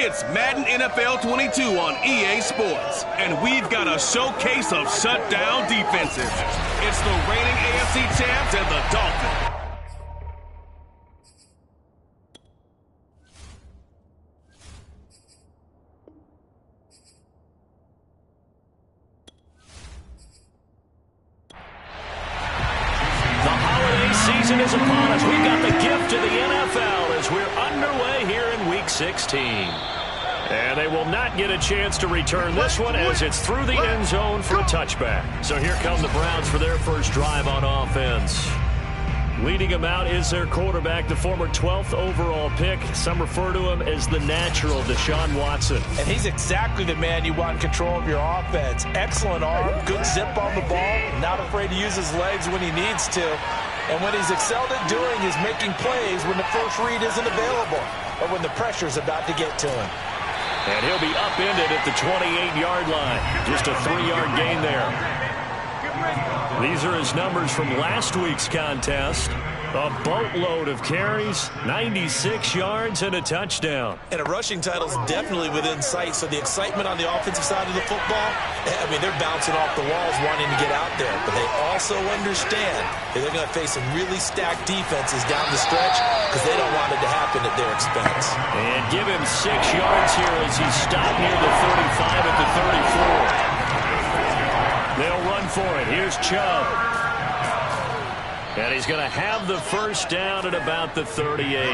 It's Madden NFL 22 on EA Sports, and we've got a showcase of shutdown defenses. It's the reigning AFC champs and the Dolphins. Season is upon us. We've got the gift of the NFL as we're underway here in Week 16. And they will not get a chance to return this one as it's through the end zone for a touchback. So here come the Browns for their first drive on offense. Leading them out is their quarterback, the former 12th overall pick. Some refer to him as the natural, Deshaun Watson. And he's exactly the man you want in control of your offense. Excellent arm, good zip on the ball, not afraid to use his legs when he needs to. And what he's excelled at doing is making plays when the first read isn't available or when the pressure's about to get to him. And he'll be upended at the 28-yard line. Just a 3-yard gain there. These are his numbers from last week's contest. A boatload of carries, 96 yards, and a touchdown. And a rushing title is definitely within sight, so the excitement on the offensive side of the football, I mean, they're bouncing off the walls wanting to get out there. But they also understand that they're going to face some really stacked defenses down the stretch because they don't want it to happen at their expense. And give him 6 yards here as he's stopped near the 35 at the 34. They'll run for it. Here's Chubb. And he's going to have the first down at about the 38.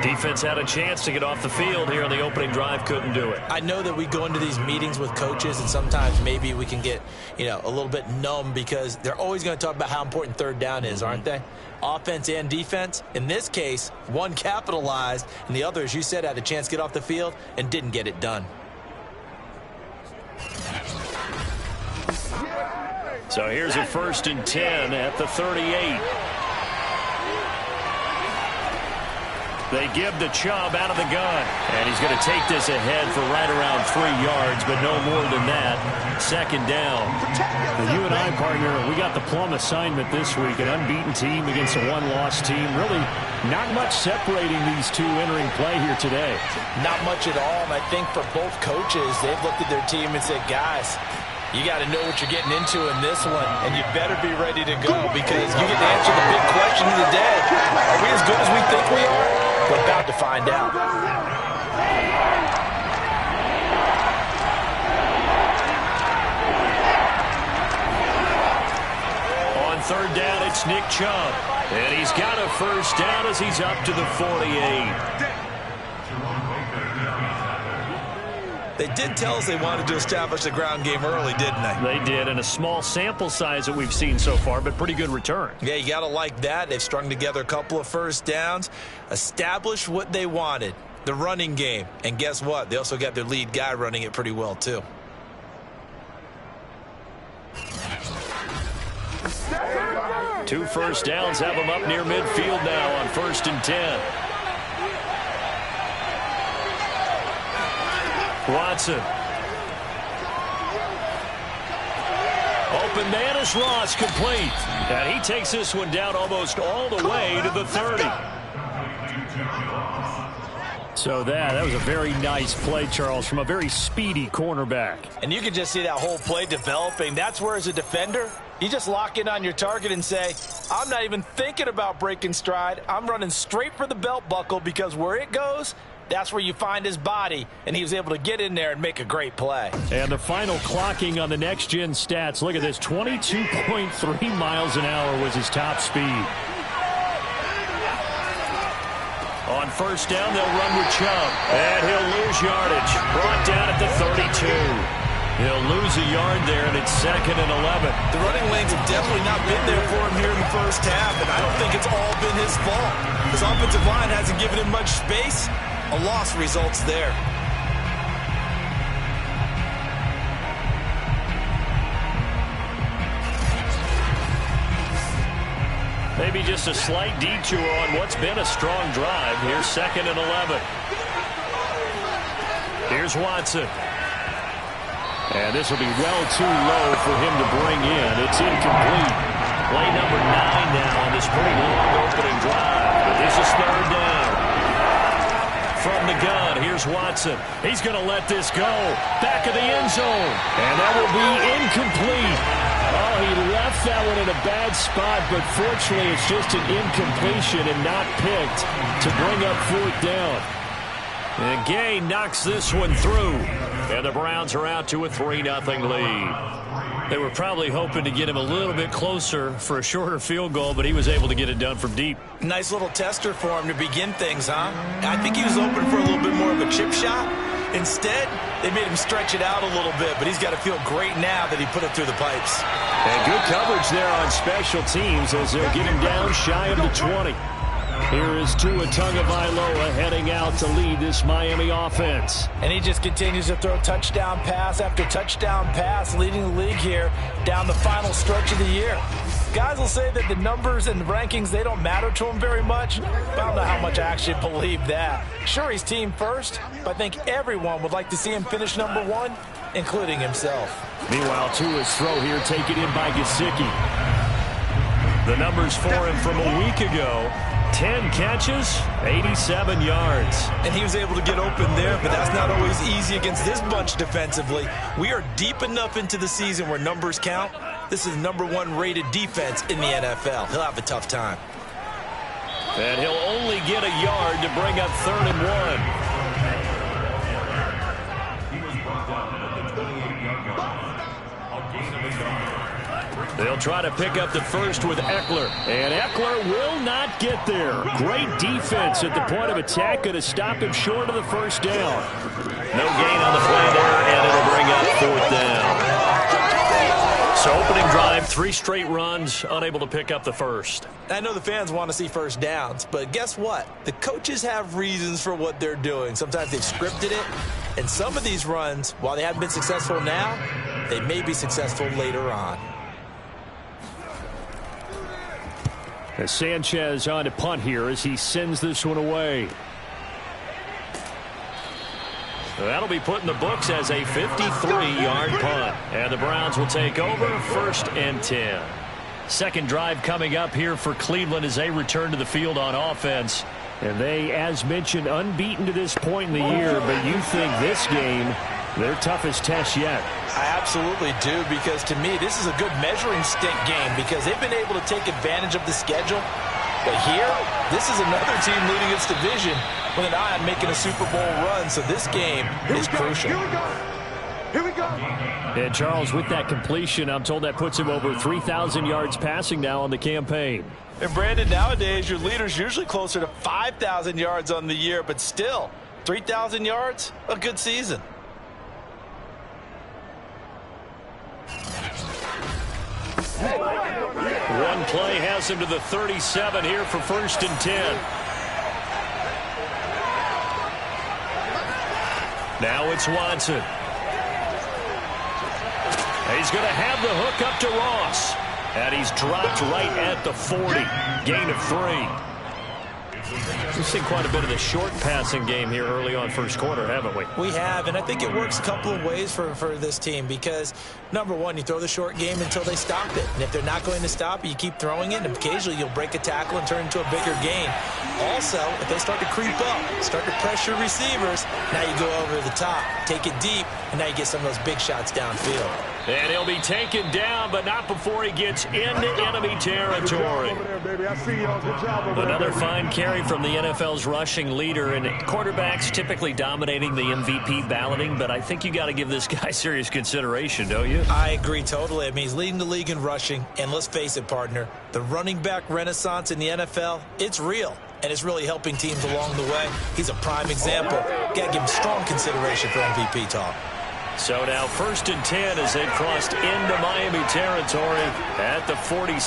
Defense had a chance to get off the field here on the opening drive, couldn't do it. I know that we go into these meetings with coaches, and sometimes maybe we can get, a little bit numb because they're always going to talk about how important third down is, aren't they? Offense and defense. In this case, one capitalized, and the other, as you said, had a chance to get off the field and didn't get it done. So here's a 1st and 10 at the 38. They give the Chubb out of the gun. And he's going to take this ahead for right around 3 yards, but no more than that. 2nd down. Well, you and I, partner, we got the plum assignment this week. An unbeaten team against a one-loss team. Really not much separating these two entering play here today. Not much at all. And I think for both coaches, they've looked at their team and said, guys, you got to know what you're getting into in this one, and you better be ready to go because you get to answer the big question of the day. Are we as good as we think we are? We're about to find out. On 3rd down, it's Nick Chubb. And he's got a first down as he's up to the 48. They did tell us they wanted to establish the ground game early, didn't they? They did, and a small sample size that we've seen so far, but pretty good return. Yeah, you got to like that. They've strung together a couple of first downs, established what they wanted, the running game. And guess what? They also got their lead guy running it pretty well, too. Two first downs have them up near midfield now on 1st and 10. Watson. Open man is Ross, complete. And he takes this one down almost all the way to the 30. So that was a very nice play, Charles, from a very speedy cornerback. And you can just see that whole play developing. That's where, as a defender, you just lock in on your target and say, I'm not even thinking about breaking stride. I'm running straight for the belt buckle because where it goes, that's where you find his body, and he was able to get in there and make a great play. And the final clocking on the next-gen stats, look at this, 22.3 miles an hour was his top speed. On 1st down, they'll run with Chubb, and he'll lose yardage. Brought down at the 32. He'll lose a yard there, and it's 2nd and 11. The running lanes have definitely not been there for him here in the first half, and I don't think it's all been his fault. His offensive line hasn't given him much space. A loss results there. Maybe just a slight detour on what's been a strong drive. Here's 2nd and 11. Here's Watson. And this will be well too low for him to bring in. It's incomplete. Play number 9 now on this pretty long opening drive. But this is 3rd down. the gun. Here's Watson. He's going to let this go. Back of the end zone. And that will be incomplete. Oh, he left that one in a bad spot, but fortunately it's just an incompletion and not picked to bring up 4th down. And Gay knocks this one through. And the Browns are out to a 3-0 lead. They were probably hoping to get him a little bit closer for a shorter field goal, but he was able to get it done from deep. Nice little tester for him to begin things, huh? I think he was open for a little bit more of a chip shot. Instead, they made him stretch it out a little bit, but he's got to feel great now that he put it through the pipes. And good coverage there on special teams as they'll get him down shy of the 20. Here is Tua Tagovailoa heading out to lead this Miami offense. And he just continues to throw touchdown pass after touchdown pass, leading the league here down the final stretch of the year. Guys will say that the numbers and the rankings, they don't matter to him very much. But I don't know how much I actually believe that. Sure, he's team first, but I think everyone would like to see him finish number 1, including himself. Meanwhile, Tua's throw here taken in by Gesicki. The numbers for him from a week ago: 10 catches, 87 yards. And he was able to get open there, but that's not always easy against this bunch defensively. We are deep enough into the season where numbers count. This is number 1 rated defense in the NFL. He'll have a tough time. And he'll only get a yard to bring up 3rd and 1. They'll try to pick up the first with Eckler. And Eckler will not get there. Great defense at the point of attack. Going to stop him short of the first down. No gain on the play there, and it'll bring up 4th down. So opening drive, 3 straight runs, unable to pick up the first. I know the fans want to see first downs, but guess what? The coaches have reasons for what they're doing. Sometimes they've scripted it, and some of these runs, while they haven't been successful now, they may be successful later on. As Sanchez on to punt here as he sends this one away. That'll be put in the books as a 53-yard punt. And the Browns will take over 1st and 10. Second drive coming up here for Cleveland as they return to the field on offense. And they, as mentioned, unbeaten to this point in the year, but you think this game, their toughest test yet. I absolutely do, because to me, this is a good measuring stick game because they've been able to take advantage of the schedule. But here, this is another team leading its division with an eye on making a Super Bowl run, so this game is crucial. Here we go. And Charles, with that completion, I'm told that puts him over 3,000 yards passing now on the campaign. And Brandon, nowadays, your leader's usually closer to 5,000 yards on the year, but still, 3,000 yards, a good season. One play has him to the 37 here for 1st and 10. Now it's Watson. He's going to have the hook up to Ross. And he's dropped right at the 40. Gain of 3. We've seen quite a bit of the short passing game here early on first quarter, haven't we? We have, and I think it works a couple of ways for this team because, number 1, you throw the short game until they stop it. And if they're not going to stop it, you keep throwing it, and occasionally you'll break a tackle and turn it into a bigger gain. Also, if they start to creep up, start to pressure receivers, now you go over the top, take it deep, and now you get some of those big shots downfield. And he'll be taken down, but not before he gets into enemy territory. Another fine carry from the NFL's rushing leader, and quarterbacks typically dominating the MVP balloting, but I think you got to give this guy serious consideration, don't you? I agree totally. I mean, he's leading the league in rushing, and let's face it, partner, the running back renaissance in the NFL, it's real, and it's really helping teams along the way. He's a prime example. Got to give him strong consideration for MVP talk. So now 1st and 10 as they've crossed into Miami territory at the 46.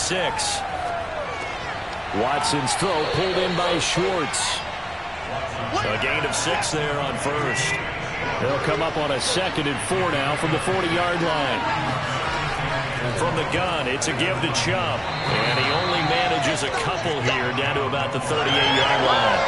Watson's throw pulled in by Schwartz. A gain of 6 there on 1st. They'll come up on a 2nd and 4 now from the 40-yard line. From the gun, it's a give to Chubb. And he only manages a couple here down to about the 38-yard line.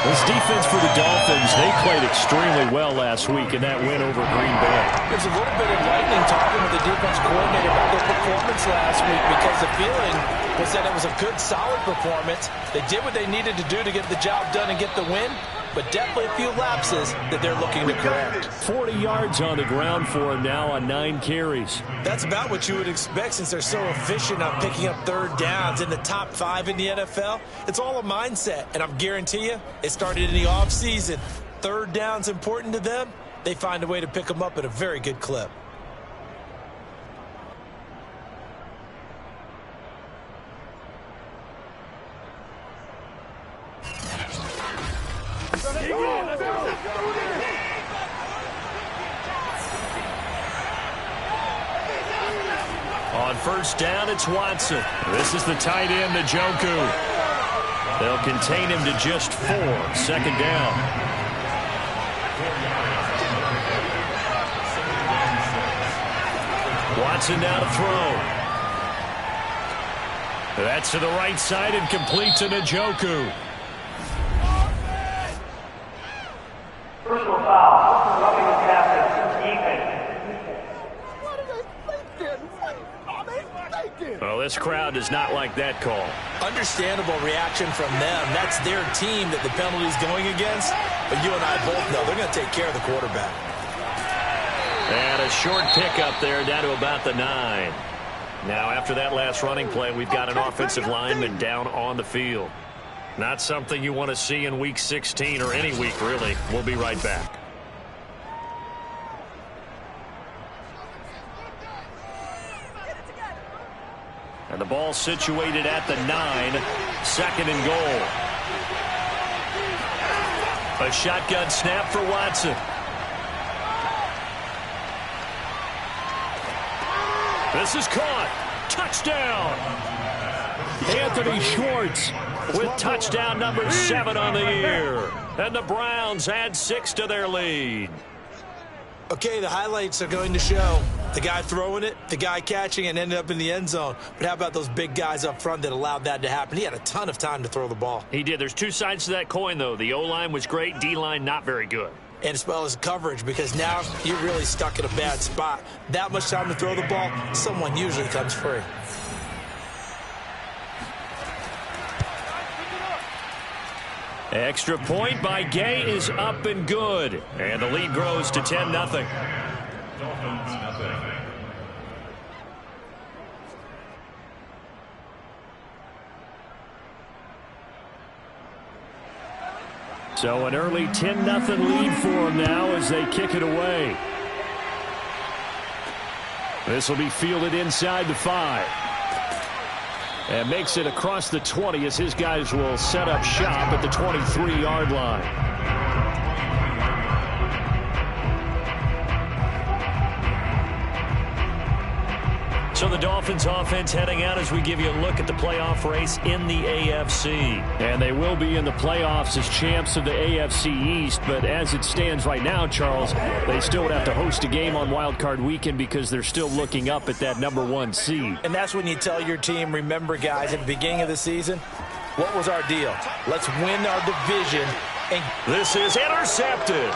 This defense for the Dolphins, they played extremely well last week in that win over Green Bay. There's a little bit of lightning talking with the defense coordinator about their performance last week because the feeling was that it was a good, solid performance. They did what they needed to do to get the job done and get the win. but definitely a few lapses that they're looking to correct. 40 yards on the ground for him now on 9 carries. That's about what you would expect since they're so efficient on picking up third downs in the top 5 in the NFL. It's all a mindset, and I'm guarantee you it started in the offseason. Third down's important to them. They find a way to pick them up at a very good clip. On first down, it's Watson. This is the tight end, Njoku. They'll contain him to just 4. Second down. Watson now to throw. That's to the right side and complete to Njoku. Personal foul. Roughing the captain. Defense. Well, this crowd does not like that call. Understandable reaction from them. That's their team that the penalty's going against. But you and I both know they're going to take care of the quarterback. And a short pickup there down to about the 9. Now, after that last running play, we've got an offensive lineman down on the field. Not something you want to see in Week 16 or any week, really. We'll be right back. And the ball situated at the 9. Second and goal. A shotgun snap for Watson. This is caught. Touchdown. Anthony Schwartz with touchdown number 7 on the year. And the Browns add 6 to their lead. Okay, the highlights are going to show the guy throwing it, the guy catching it, and ended up in the end zone. But how about those big guys up front that allowed that to happen? He had a ton of time to throw the ball. He did. There's 2 sides to that coin, though. The O-line was great. D-line not very good. And as well as coverage, because now you're really stuck in a bad spot. That much time to throw the ball, someone usually comes free. Extra point by Gay is up and good. And the lead grows to 10-0. Dolphins, nothing. So an early 10-0 lead for them now as they kick it away. This will be fielded inside the 5. And makes it across the 20 as his guys will set up shop at the 23-yard line. So the Dolphins offense heading out as we give you a look at the playoff race in the AFC. And they will be in the playoffs as champs of the AFC East. But as it stands right now, Charles, they still would have to host a game on Wild Card Weekend because they're still looking up at that number 1 seed. And that's when you tell your team, remember, guys, at the beginning of the season, what was our deal? Let's win our division. And this is intercepted.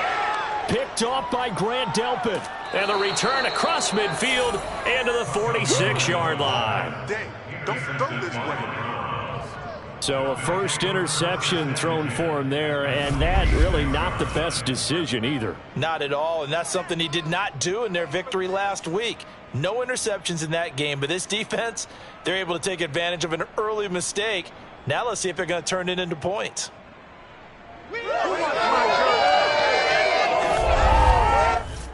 Picked off by Grant Delpit. And the return across midfield into the 46-yard line. Dang, don't throw this way. So a first interception thrown for him there, and that really not the best decision either. Not at all, and that's something he did not do in their victory last week. No interceptions in that game, but this defense, they're able to take advantage of an early mistake. Now let's see if they're going to turn it into points.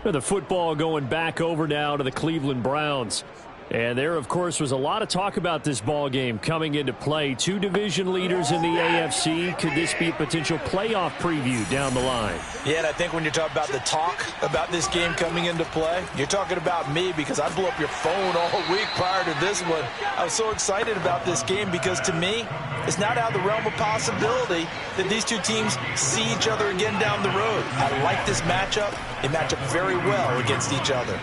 The football going back over now to the Cleveland Browns. And there, of course, was a lot of talk about this ball game coming into play. 2 division leaders in the AFC. Could this be a potential playoff preview down the line? Yeah, and I think when you're talking about the talk about this game coming into play, you're talking about me because I blew up your phone all week prior to this one. I was so excited about this game because, to me, it's not out of the realm of possibility that these 2 teams see each other again down the road. I like this matchup. They match up very well against each other.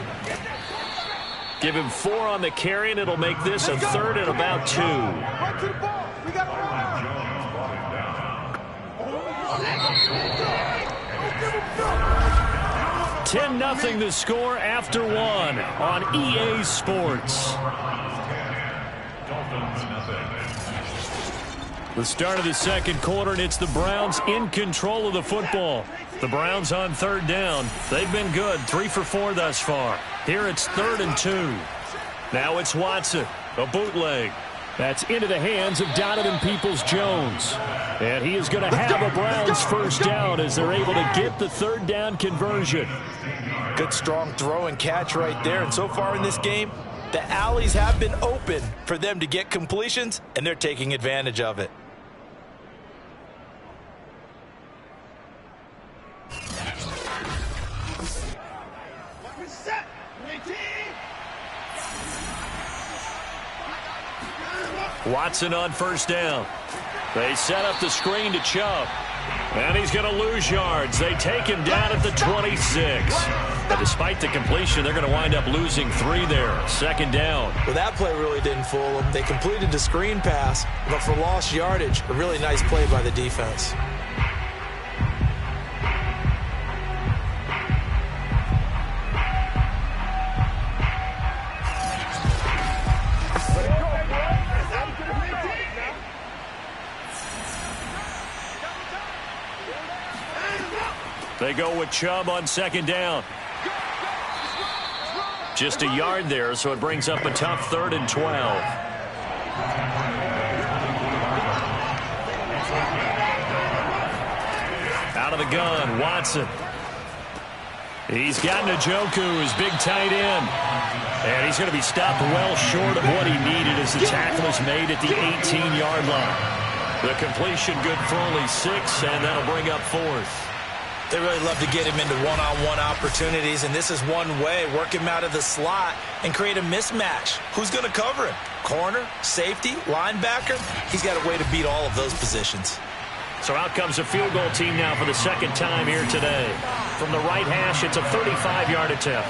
Give him 4 on the carry, and it'll make this a 3rd and about 2. Right to the ball. We got 10-0 the score after 1 on EA Sports. The start of the second quarter, and it's the Browns in control of the football. The Browns on third down. They've been good, 3 for 4 thus far. Here it's 3rd and 2. Now it's Watson, a bootleg. That's into the hands of Donovan Peoples-Jones. And he is going to have a Browns first down as they're able to get the third down conversion. Good strong throw and catch right there. And so far in this game, the alleys have been open for them to get completions, and they're taking advantage of it. Watson on first down. They set up the screen to Chubb. And he's going to lose yards. They take him down at the 26. But despite the completion, they're going to wind up losing 3 there. Second down. Well, that play really didn't fool them. They completed the screen pass, but for lost yardage, a really nice play by the defense. They go with Chubb on second down. Just a yard there, so it brings up a tough 3rd and 12. Out of the gun, Watson. He's got Njoku, his big tight end. And he's going to be stopped well short of what he needed as the tackle is made at the 18-yard line. The completion good for only 6, and that'll bring up 4th. They really love to get him into one-on-one opportunities, and this is one way. Work him out of the slot and create a mismatch. Who's going to cover him? Corner, safety, linebacker? He's got a way to beat all of those positions. So out comes a field goal team now for the second time here today. From the right hash, it's a 35-yard attempt.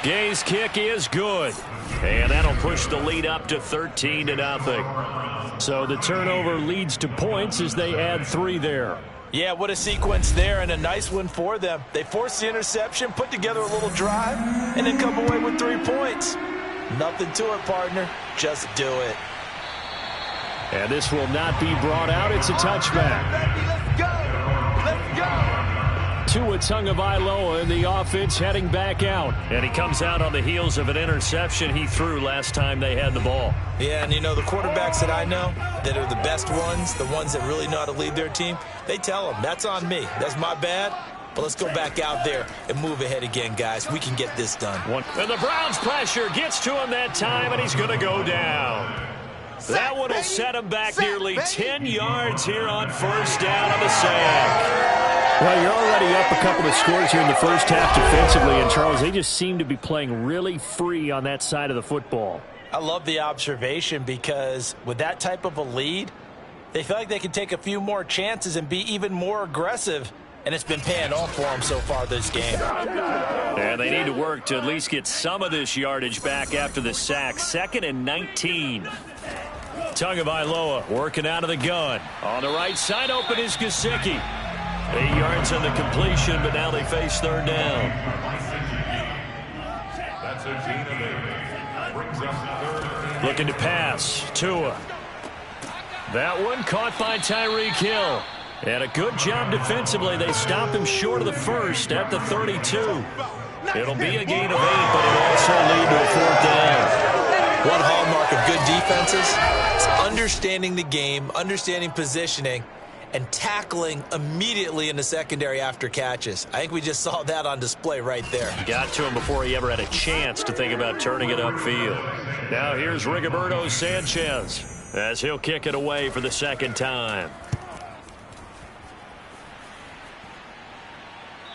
Gay's kick is good. And that'll push the lead up to 13-0. So the turnover leads to points as they add 3 there. Yeah, what a sequence there, and a nice one for them. They forced the interception, put together a little drive, and then come away with 3 points. Nothing to it, partner. Just do it. And this will not be brought out. It's a touchback. Let's go. Let's go. Tua Tagovailoa in the offense heading back out. And he comes out on the heels of an interception he threw last time they had the ball. Yeah, and you know, the quarterbacks that I know that are the best ones, the ones that really know how to lead their team, they tell them, that's on me. That's my bad. But let's go back out there and move ahead again, guys. We can get this done. And the Browns' pressure gets to him that time, and he's going to go down. That one will set him back nearly 10 yards here on first down on the sack. Well, you're already up a couple of scores here in the first half defensively, and Charles, they just seem to be playing really free on that side of the football. I love the observation because with that type of a lead, they feel like they can take a few more chances and be even more aggressive, and it's been paying off for them so far this game. And they need to work to at least get some of this yardage back after the sack. 2nd and 19. Tagovailoa working out of the gun. On the right side, open is Gesicki. 8 yards on the completion, but now they face third down. Looking to pass. Tua. That one caught by Tyreek Hill. And a good job defensively. They stop him short of the first at the 32. It'll be a gain of 8, but it'll also lead to a 4th down. One hallmark of good defenses is understanding the game, understanding positioning, and tackling immediately in the secondary after catches. I think we just saw that on display right there. Got to him before he ever had a chance to think about turning it upfield. Now here's Rigoberto Sanchez as he'll kick it away for the second time.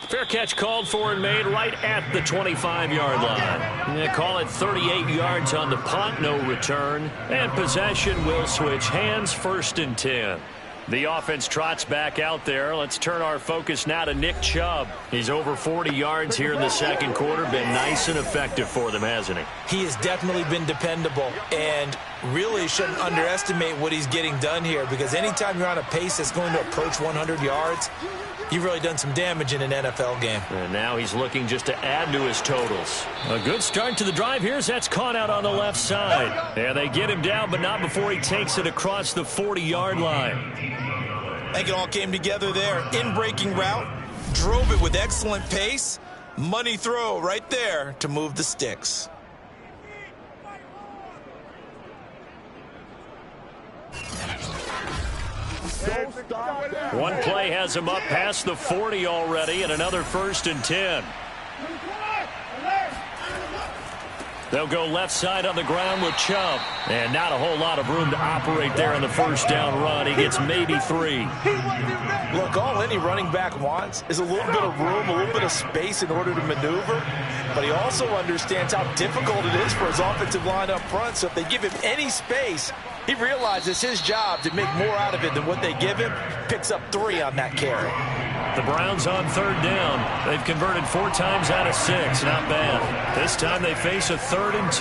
Fair catch called for and made right at the 25-yard line. They call it 38 yards on the punt, no return. And possession will switch hands, 1st and 10. The offense trots back out there. Let's turn our focus now to Nick Chubb. He's over 40 yards here in the second quarter. Been nice and effective for them, hasn't he? He has definitely been dependable, and really shouldn't underestimate what he's getting done here, because anytime you're on a pace that's going to approach 100 yards, You've really done some damage in an NFL game. And now he's looking just to add to his totals. A good start to the drive here. That's caught out on the left side. And they get him down, but not before he takes it across the 40-yard line. I think it all came together there. In-breaking route, drove it with excellent pace. Money throw right there to move the sticks. One play has him up past the 40 already, and another 1st and 10. They'll go left side on the ground with Chubb. And not a whole lot of room to operate there on the first down run. He gets maybe 3. Look, all any running back wants is a little bit of room, a little bit of space in order to maneuver. But he also understands how difficult it is for his offensive line up front. So if they give him any space, he realizes his job to make more out of it than what they give him. Picks up 3 on that carry. The Browns on 3rd down. They've converted 4 times out of 6. Not bad. This time they face a 3rd and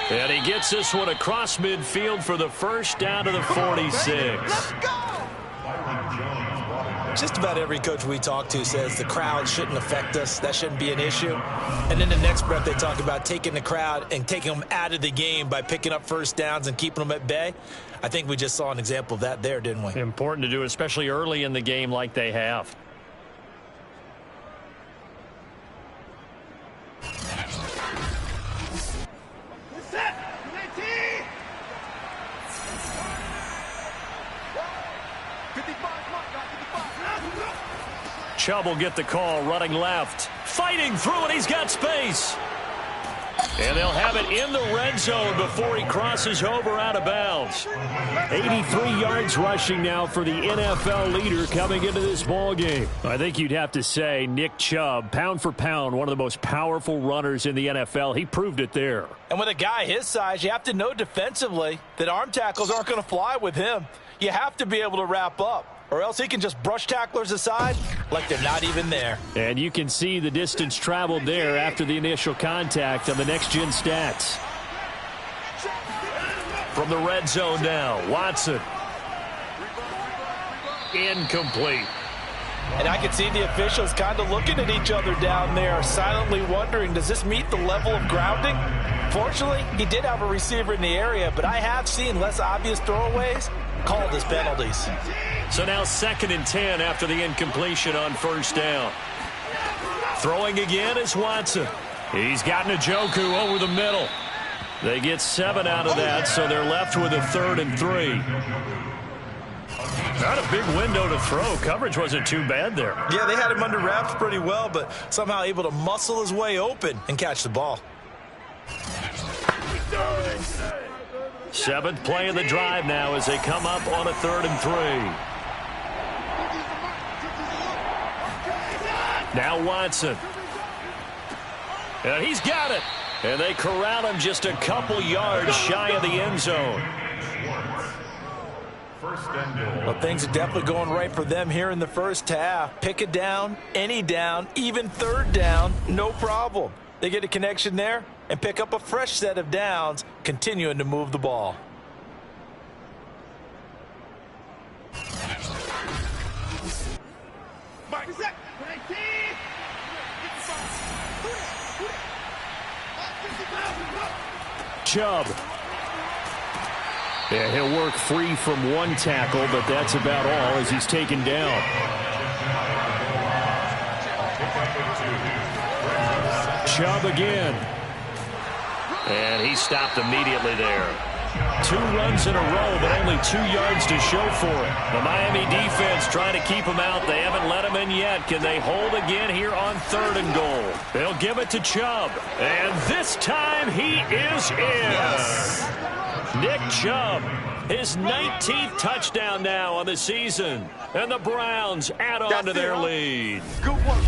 2. And he gets this one across midfield for the first down to the 46. Just about every coach we talk to says the crowd shouldn't affect us. That shouldn't be an issue. And then the next breath they talk about taking the crowd and taking them out of the game by picking up first downs and keeping them at bay. I think we just saw an example of that there, didn't we? Important to do, especially early in the game like they have. Chubb will get the call, running left. Fighting through, and he's got space. And they'll have it in the red zone before he crosses over out of bounds. 83 yards rushing now for the NFL leader coming into this ball game. I think you'd have to say Nick Chubb, pound for pound, one of the most powerful runners in the NFL. He proved it there. And with a guy his size, you have to know defensively that arm tackles aren't going to fly with him. You have to be able to wrap up, or else he can just brush tacklers aside like they're not even there. And you can see the distance traveled there after the initial contact on the next-gen stats. From the red zone now, Watson. Incomplete. And I can see the officials kind of looking at each other down there, silently wondering, does this meet the level of grounding? Fortunately, he did have a receiver in the area, but I have seen less obvious throwaways called as penalties. So now 2nd and 10 after the incompletion on first down. Throwing again is Watson. He's got Njoku over the middle. They get 7 out of that, so they're left with a 3rd and 3. Not a big window to throw. Coverage wasn't too bad there. Yeah, they had him under wraps pretty well, but somehow able to muscle his way open and catch the ball. 7th play of the drive now as they come up on a 3rd and 3. Now Watson. And he's got it. And they corral him just a couple yards shy of the end zone. Well, things are definitely going right for them here in the first half. Pick a down, any down, even 3rd down, no problem. They get a connection there and pick up a fresh set of downs, continuing to move the ball. Chubb. Yeah, he'll work free from one tackle, but that's about all as he's taken down. Chubb again. And he stopped immediately there. 2 runs in a row, but only 2 yards to show for it. The Miami defense trying to keep him out. They haven't let him in yet. Can they hold again here on 3rd and goal? They'll give it to Chubb. And this time he is in. Yes. Nick Chubb, his 19th touchdown now on the season. And the Browns add on to their lead.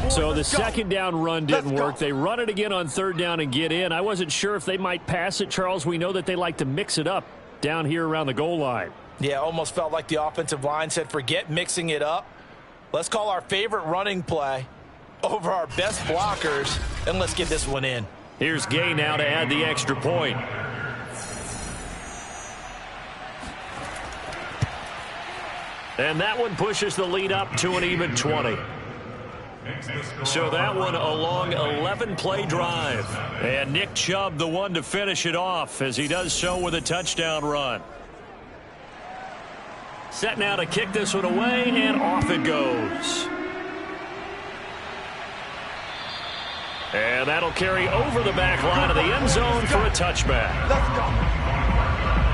So the 2nd down run didn't work. They run it again on 3rd down and get in. I wasn't sure if they might pass it, Charles. We know that they like to mix it up down here around the goal line. Yeah, almost felt like the offensive line said, forget mixing it up. Let's call our favorite running play over our best blockers, and let's get this one in. Here's Gay now to add the extra point. And that one pushes the lead up to an even 20. So that one a long 11-play drive. And Nick Chubb the one to finish it off as he does so with a touchdown run. Set now to kick this one away, and off it goes. And that'll carry over the back line of the end zone for a touchback. Let's go.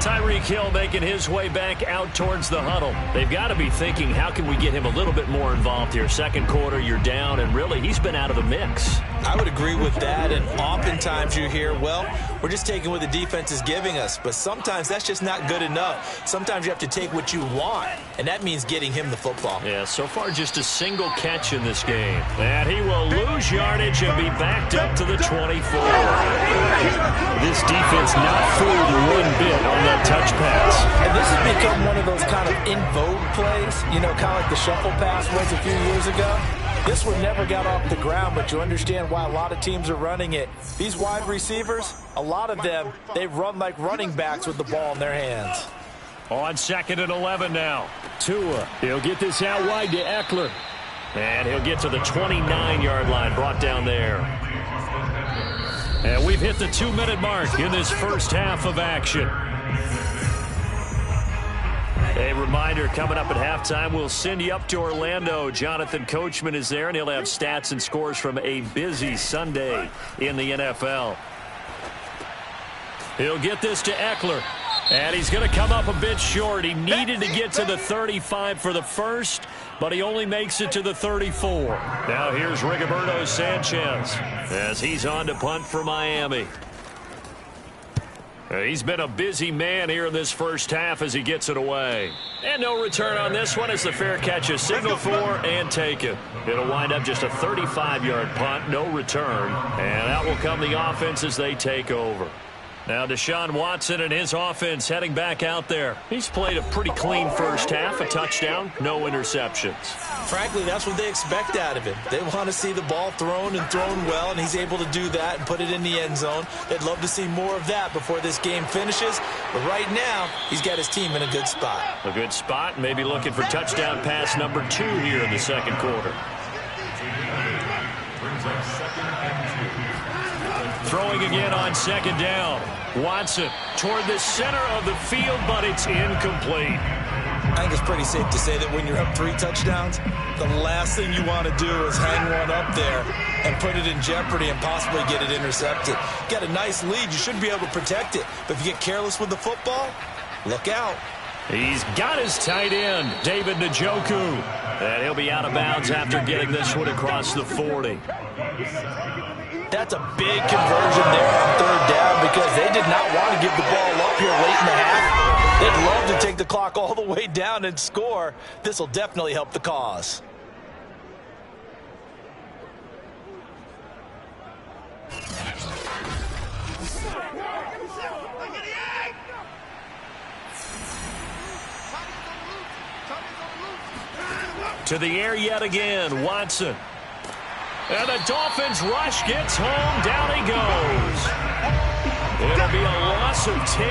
Tyreek Hill making his way back out towards the huddle. They've got to be thinking, how can we get him a little bit more involved here? Second quarter, you're down, and really, he's been out of the mix. I would agree with that, and oftentimes you hear, well, we're just taking what the defense is giving us, but sometimes that's just not good enough. Sometimes you have to take what you want, and that means getting him the football. Yeah, so far just a single catch in this game. And he will lose yardage and be backed up to the 24. This defense not fooled one bit on that touch pass. And this has become one of those kind of in vogue plays, you know, kind of like the shuffle pass was a few years ago. This one never got off the ground, but you understand why a lot of teams are running it. These wide receivers, a lot of them, they run like running backs with the ball in their hands. On 2nd and 11 now. Tua, he'll get this out wide to Eckler. And he'll get to the 29-yard line, brought down there. And we've hit the 2-minute mark in this first half of action. A reminder, coming up at halftime, we'll send you up to Orlando. Jonathan Coachman is there, and he'll have stats and scores from a busy Sunday in the NFL. He'll get this to Eckler, and he's going to come up a bit short. He needed to get to the 35 for the first, but he only makes it to the 34. Now here's Rigoberto Sanchez as he's on to punt for Miami. He's been a busy man here in this first half as he gets it away. And no return on this one as the fair catch is signaled for and taken. It'll wind up just a 35-yard punt, no return. And out will come the offense as they take over. Now Deshaun Watson and his offense heading back out there. He's played a pretty clean first half, a touchdown, no interceptions. Frankly, that's what they expect out of him. They want to see the ball thrown and thrown well, and he's able to do that and put it in the end zone. They'd love to see more of that before this game finishes. But right now, he's got his team in a good spot. A good spot, maybe looking for touchdown pass number 2 here in the second quarter. Throwing again on second down. Watson toward the center of the field, but it's incomplete. I think it's pretty safe to say that when you're up 3 touchdowns, the last thing you want to do is hang one up there and put it in jeopardy and possibly get it intercepted. Got a nice lead. You should be able to protect it. But if you get careless with the football, look out. He's got his tight end, David Njoku. And he'll be out of bounds after getting this one across the 40. That's a big conversion there on 3rd down because they did not want to give the ball up here late in the half. They'd love to take the clock all the way down and score. This will definitely help the cause. To the air yet again, Watson. And the Dolphins rush gets home. Down he goes. It'll be a loss of 10.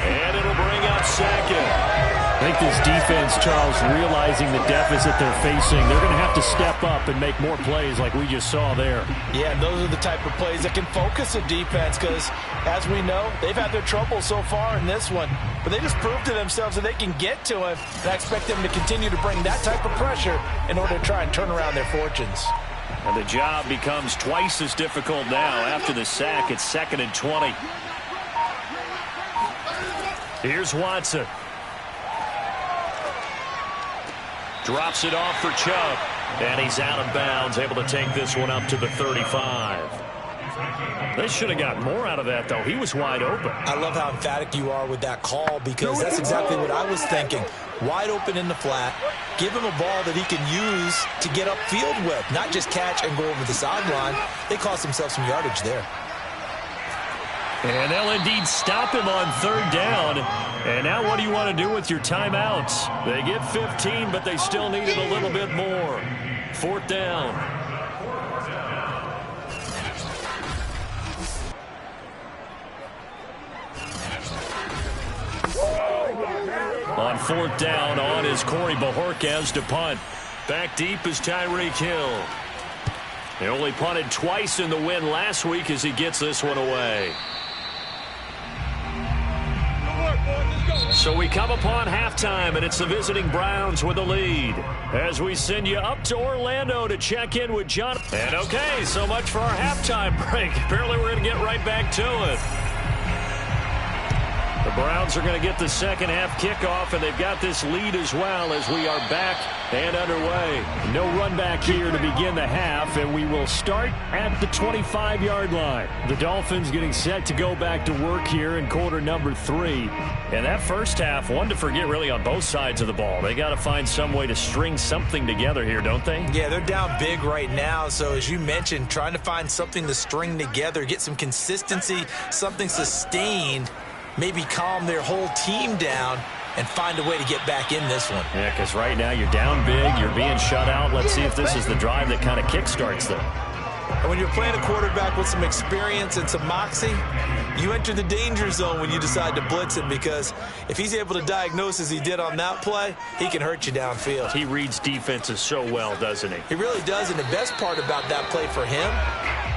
And it'll bring up second. I think this defense, Charles, realizing the deficit they're facing, they're going to have to step up and make more plays like we just saw there. Yeah, and those are the type of plays that can focus a defense because, as we know, they've had their trouble so far in this one. But they just proved to themselves that they can get to him. And I expect them to continue to bring that type of pressure in order to try and turn around their fortunes. And the job becomes twice as difficult now after the sack. It's 2nd and 20. Here's Watson. Drops it off for Chubb. And he's out of bounds, able to take this one up to the 35. They should have got more out of that, though. He was wide open. I love how emphatic you are with that call because that's exactly what I was thinking. Wide open in the flat. Give him a ball that he can use to get upfield with, not just catch and go over the sideline. They cost themselves some yardage there. And they'll indeed stop him on 3rd down. And now what do you want to do with your timeouts? They get 15, but they still needed a little bit more. 4th down. On 4th down, on is Corey Bojorquez to punt. Back deep is Tyreek Hill. He only punted twice in the win last week as he gets this one away. So we come upon halftime, and it's the visiting Browns with the lead. As we send you up to Orlando to check in with John. And okay, so much for our halftime break. Apparently we're going to get right back to it. The Browns are going to get the second half kickoff, and they've got this lead as well as we are back and underway. No run back here to begin the half, and we will start at the 25-yard line. The Dolphins getting set to go back to work here in quarter number 3. And that first half, one to forget really on both sides of the ball. They got to find some way to string something together here, don't they? Yeah, they're down big right now. So as you mentioned, trying to find something to string together, get some consistency, something sustained, maybe calm their whole team down and find a way to get back in this one. Yeah, because right now you're down big, you're being shut out. Let's see if this is the drive that kind of kickstarts them. And when you're playing a quarterback with some experience and some moxie, you enter the danger zone when you decide to blitz him, because if he's able to diagnose as he did on that play, he can hurt you downfield. He reads defenses so well, doesn't he? He really does, and the best part about that play for him,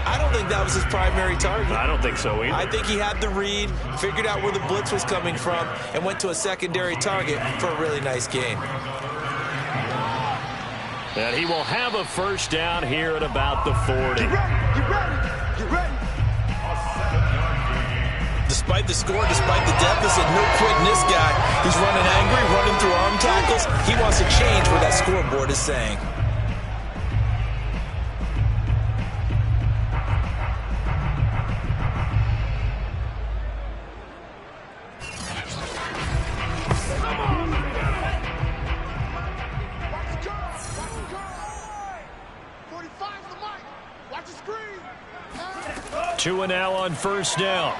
I don't think that was his primary target. I don't think so either. I think he had the read, figured out where the blitz was coming from, and went to a secondary target for a really nice gain. And he will have a first down here at about the 40. Get ready, get ready, get ready. Despite the score, despite the deficit, no quitting this guy. He's running angry, running through arm tackles. He wants to change what that scoreboard is saying. Tua now on first down.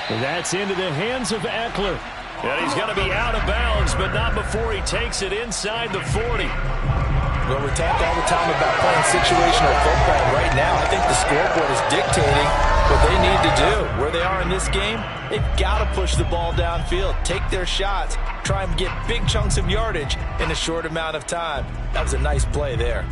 And that's into the hands of Eckler. And he's going to be out of bounds, but not before he takes it inside the 40. Well, we talk all the time about playing situational football. Right now, I think the scoreboard is dictating what they need to do. Where they are in this game, they've got to push the ball downfield, take their shots, try and get big chunks of yardage in a short amount of time. That was a nice play there.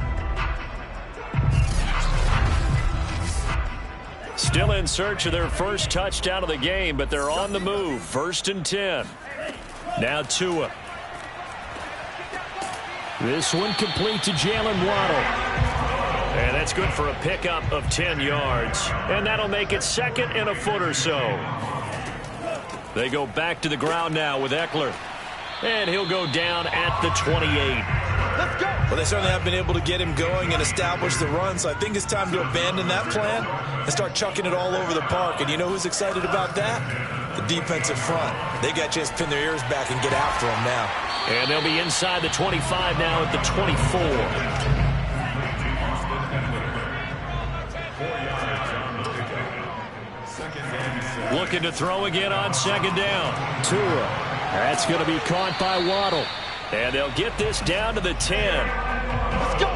Still in search of their first touchdown of the game, but they're on the move. 1st and 10. Now Tua. This one complete to Jalen Waddle. And that's good for a pickup of 10 yards. And that'll make it 2nd and a foot or so. They go back to the ground now with Eckler. And he'll go down at the 28. Let's go. Well, they certainly have been able to get him going and establish the run, so I think it's time to abandon that plan and start chucking it all over the park. And you know who's excited about that? The defensive front. They got a chance to pin their ears back and get after him now. And they'll be inside the 25 now at the 24. Looking to throw again on 2nd down. Tua. That's going to be caught by Waddle. And they'll get this down to the 10. Let's go.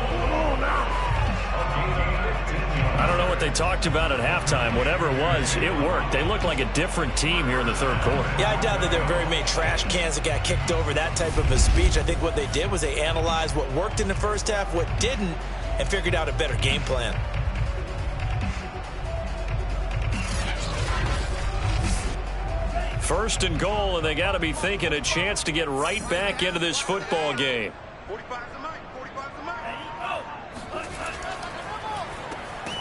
I don't know what they talked about at halftime. Whatever it was, it worked. They looked like a different team here in the 3rd quarter. Yeah, I doubt that there are very many trash cans that got kicked over, that type of a speech. I think what they did was they analyzed what worked in the first half, what didn't, and figured out a better game plan. First and goal, and they got to be thinking a chance to get right back into this football game. 45 to Mike, 45 to Mike.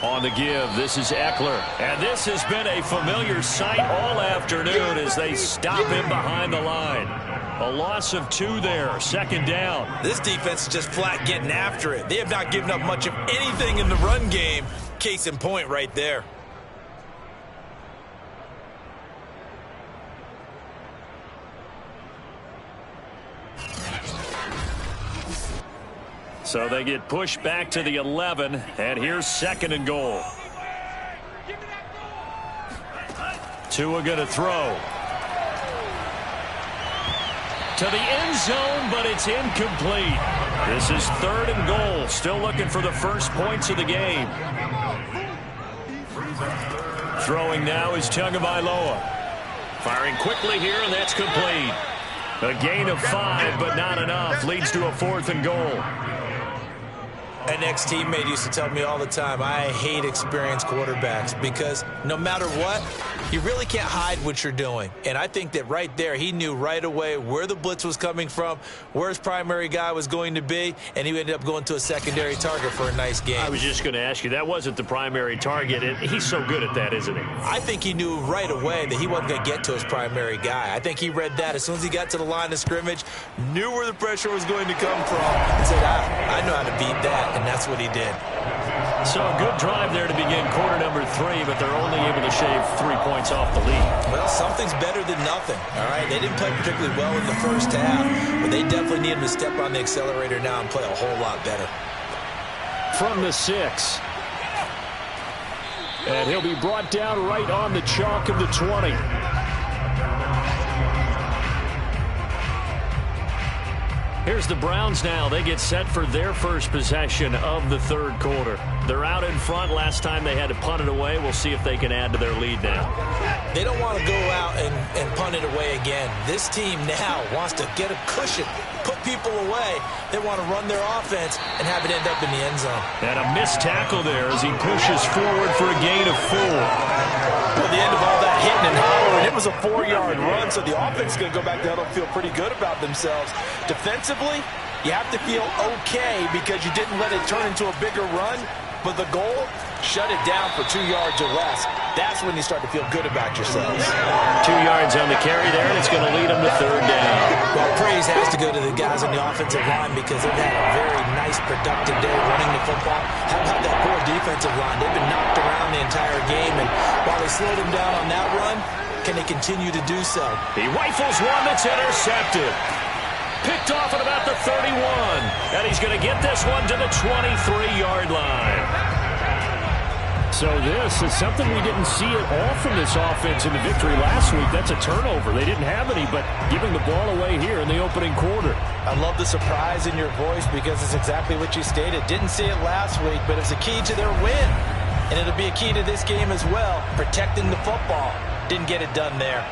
On the give, this is Eckler. And this has been a familiar sight all afternoon as they stop him behind the line. A loss of 2 there, 2nd down. This defense is just flat getting after it. They have not given up much of anything in the run game. Case in point right there. So they get pushed back to the 11, and here's 2nd and goal. Tua going to throw. To the end zone, but it's incomplete. This is 3rd and goal. Still looking for the first points of the game. Throwing now is Tagovailoa. Firing quickly here, and that's complete. A gain of 5, but not enough. Leads to a 4th and goal. An ex-teammate used to tell me all the time, I hate experienced quarterbacks because no matter what, you really can't hide what you're doing. And I think that right there, he knew right away where the blitz was coming from, where his primary guy was going to be, and he ended up going to a secondary target for a nice game. I was just going to ask you, that wasn't the primary target, and he's so good at that, isn't he? I think he knew right away that he wasn't going to get to his primary guy. I think he read that as soon as he got to the line of scrimmage, knew where the pressure was going to come from, and said, I know how to beat that. And that's what he did. So a good drive there to begin quarter number 3, but they're only able to shave 3 points off the lead. Well, something's better than nothing, all right? They didn't play particularly well in the first half, but they definitely need him to step on the accelerator now and play a whole lot better. From the 6. And he'll be brought down right on the chalk of the 20. Here's the Browns now. They get set for their first possession of the third quarter. They're out in front. Last time they had to punt it away. We'll see if they can add to their lead now. They don't want to go out and punt it away again. This team now wants to get a cushion, put people away. They want to run their offense and have it end up in the end zone. And a missed tackle there as he pushes forward for a gain of 4. At the end of all that hitting and hollering, it was a 4-yard run, so the offense is going to go back down and feel pretty good about themselves. Defensively, you have to feel okay because you didn't let it turn into a bigger run, but the goal, shut it down for 2 yards or less. That's when you start to feel good about yourselves. 2 yards on the carry there, and it's going to lead them to third down. Well, praise has to go to the guys on the offensive line because they've had a very nice, productive day running the football. How about that poor defensive line? They've been knocked around the entire game, and while they slowed them down on that run, can they continue to do so? He rifles one that's intercepted. Picked off at about the 31. And he's going to get this one to the 23-yard line. So this is something we didn't see at all from this offense in the victory last week. That's a turnover. They didn't have any, but giving the ball away here in the opening quarter. I love the surprise in your voice because it's exactly what you stated. Didn't see it last week, but it's a key to their win. And it'll be a key to this game as well, protecting the football. Didn't get it done there.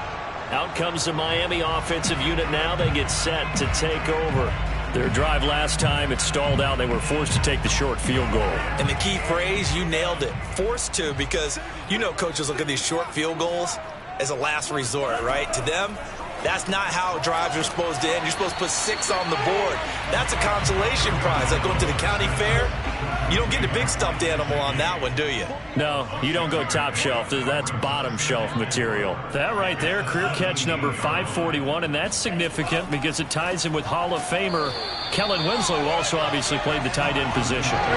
Out comes the Miami offensive unit now. They get set to take over. Their drive last time, it stalled out. They were forced to take the short field goal. And the key phrase, you nailed it. Forced to, because you know coaches look at these short field goals as a last resort, right? To them, that's not how drives are supposed to end. You're supposed to put 6 on the board. That's a consolation prize. Like going to the county fair, you don't get the big stuffed animal on that one, do you? No, you don't go top shelf. That's bottom shelf material. That right there, career catch number 541, and that's significant because it ties him with Hall of Famer Kellen Winslow, who also obviously played the tight end position. He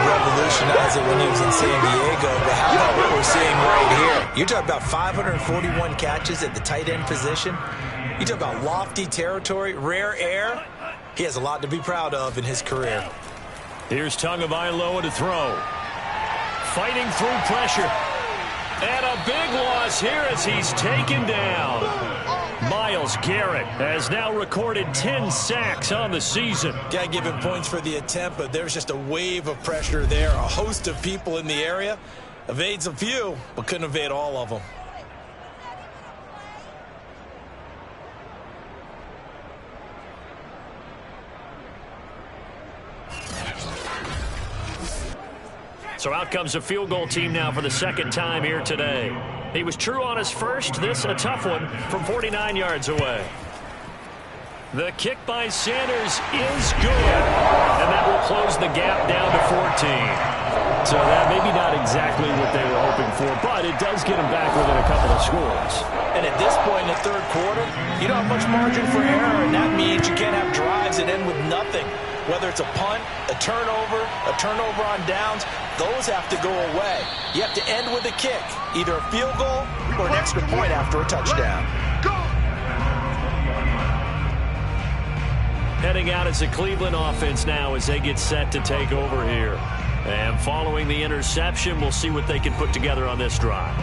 revolutionized it when he was in San Diego, but how about what we're seeing right here? You're talking about 541 catches at the tight end position. You talk about lofty territory, rare air. He has a lot to be proud of in his career. Here's Tagovailoa to throw. Fighting through pressure. And a big loss here as he's taken down. Myles Garrett has now recorded 10 sacks on the season. Got to give him points for the attempt, but there's just a wave of pressure there. A host of people in the area. Evades a few, but couldn't evade all of them. So out comes the field goal team now for the second time here today. He was true on his first. This a tough one from 49 yards away. The kick by Sanders is good. And that will close the gap down to 14. So that maybe not exactly what they were hoping for, but it does get them back within a couple of scores. And at this point in the third quarter, you don't have much margin for error, and that means you can't have drives that end with nothing. Whether it's a punt, a turnover on downs, those have to go away. You have to end with a kick, either a field goal or an extra point after a touchdown. Heading out as the Cleveland offense now as they get set to take over here. And following the interception, we'll see what they can put together on this drive.